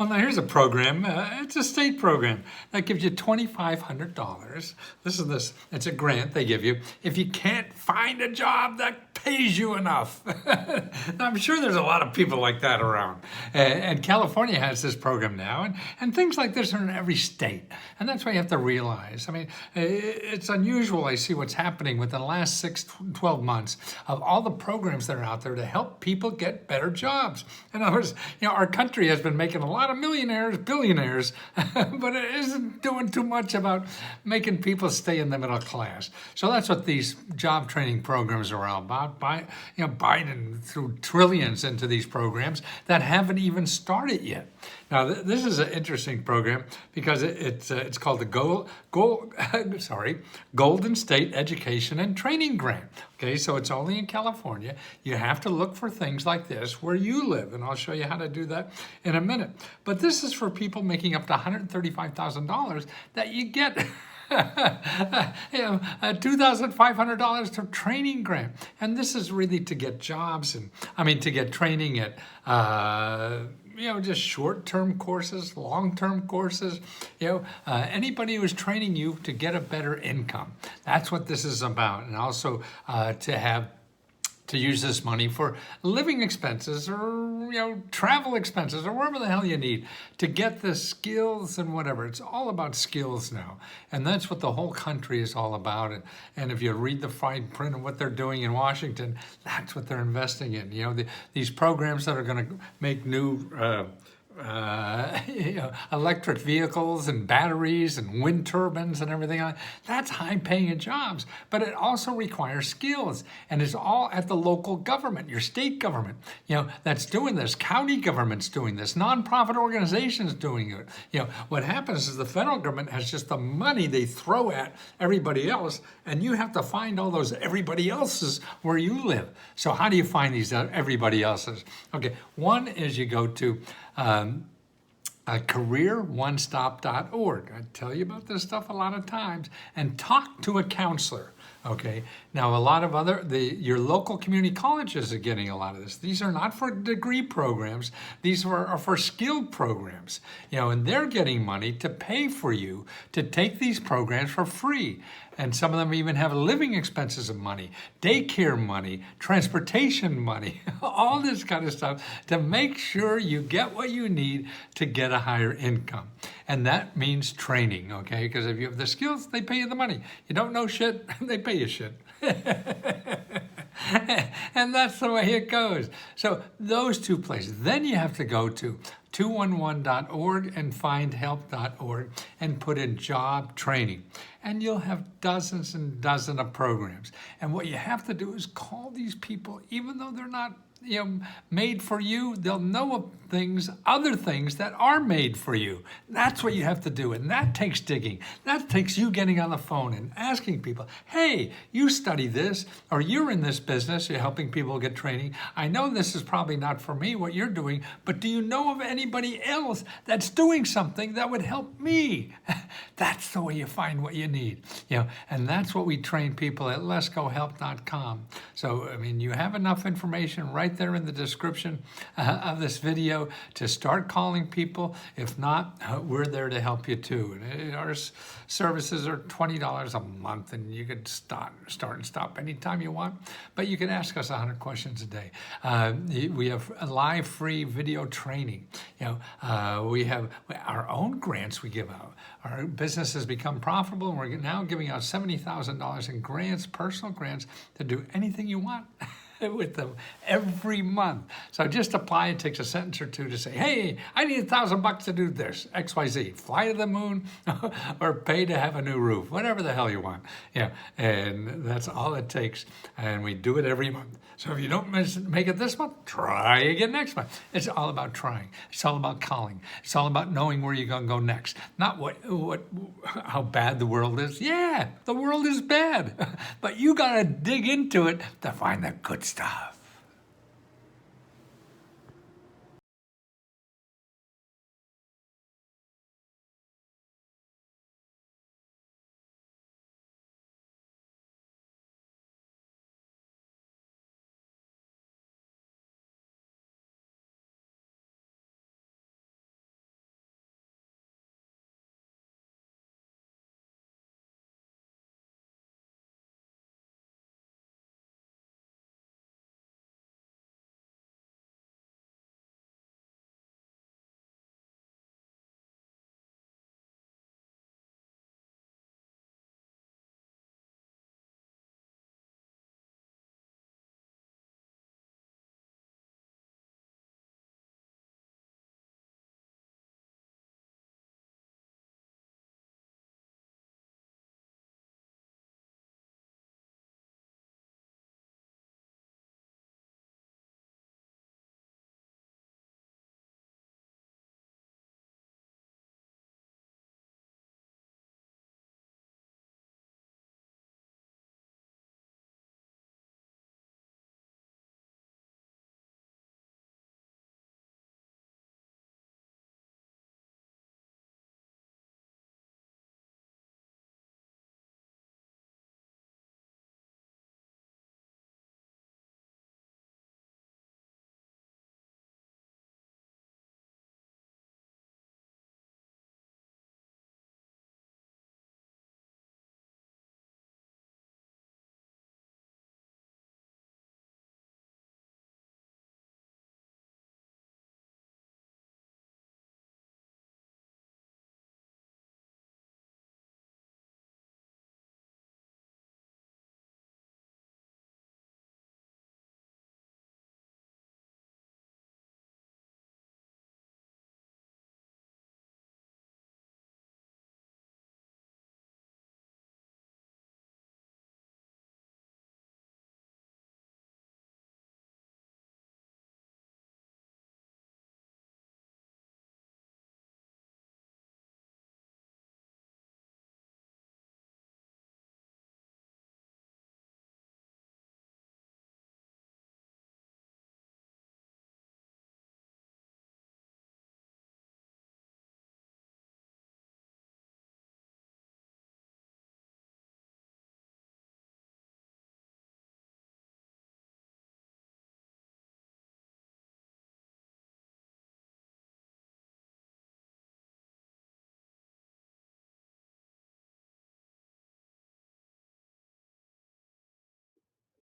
Well, now here's a program. It's a state program that gives you $2,500. Listen to this. It's a grant they give you if you can't find a job that pays you enough. I'm sure there's a lot of people like that around. And California has this program now, and things like this are in every state. And that's what you have to realize. I mean, it's unusual. I see what's happening within the last 12 months of all the programs that are out there to help people get better jobs. In other words, our country has been making a lot of millionaires, billionaires, but it isn't doing too much about making people stay in the middle class. So that's what these job training programs are all about. Biden threw trillions into these programs that haven't even started yet. Now, this is an interesting program because it's called the Golden State Education and Training Grant. Okay, so it's only in California. You have to look for things like this where you live, and I'll show you how to do that in a minute. But this is for people making up to $135,000 that you get $2,500 to training grant. And this is really to get jobs to get training at just short-term courses, long-term courses, anybody who's training you to get a better income. That's what this is about. And also to use this money for living expenses or, travel expenses or wherever the hell you need to get the skills and whatever. It's all about skills now. And that's what the whole country is all about. And if you read the fine print of what they're doing in Washington, that's what they're investing in. These programs that are going to make new electric vehicles and batteries and wind turbines and everything. That's high-paying jobs, but it also requires skills, and it's all at the local government, your state government, that's doing this. County government's doing this. Nonprofit organizations doing it. What happens is the federal government has just the money they throw at everybody else, and you have to find all those everybody else's where you live. So how do you find these everybody else's? Okay, one is you go to careeronestop.org. I tell you about this stuff a lot of times, and talk to a counselor. Okay. Now, a lot of your local community colleges are getting a lot of this. These are not for degree programs. These are for skilled programs. And they're getting money to pay for you to take these programs for free. And some of them even have living expenses of money, daycare money, transportation money, all this kind of stuff to make sure you get what you need to get a higher income. And that means training, okay? Because if you have the skills, they pay you the money. You don't know shit, they pay you shit. And that's the way it goes. So those two places. Then you have to go to 211.org and findhelp.org and put in job training. And you'll have dozens and dozens of programs. And what you have to do is call these people, even though they're not made for you, they'll know of other things that are made for you. That's what you have to do. And that takes digging. That takes you getting on the phone and asking people, hey, you study this, or you're in this business, you're helping people get training. I know this is probably not for me, what you're doing, but do you know of anybody else that's doing something that would help me? That's the way you find what you need. And that's what we train people at letsgohelp.com. So, you have enough information right there in the description of this video to start calling people. If not, we're there to help you too. And our services are $20 a month, and you can start and stop anytime you want. But you can ask us 100 questions a day. We have a live free video training. We have our own grants we give out. Our business has become profitable, and we're now giving out $70,000 in grants, personal grants, to do anything you want with them every month. So just apply. It takes a sentence or two to say, hey, I need $1,000 to do this, XYZ, fly to the moon or pay to have a new roof, whatever the hell you want. And that's all it takes. And we do it every month. So if you don't make it this month, try again next month. It's all about trying. It's all about calling. It's all about knowing where you're going to go next. Not how bad the world is. Yeah, the world is bad. But you got to dig into it to find the good stuff.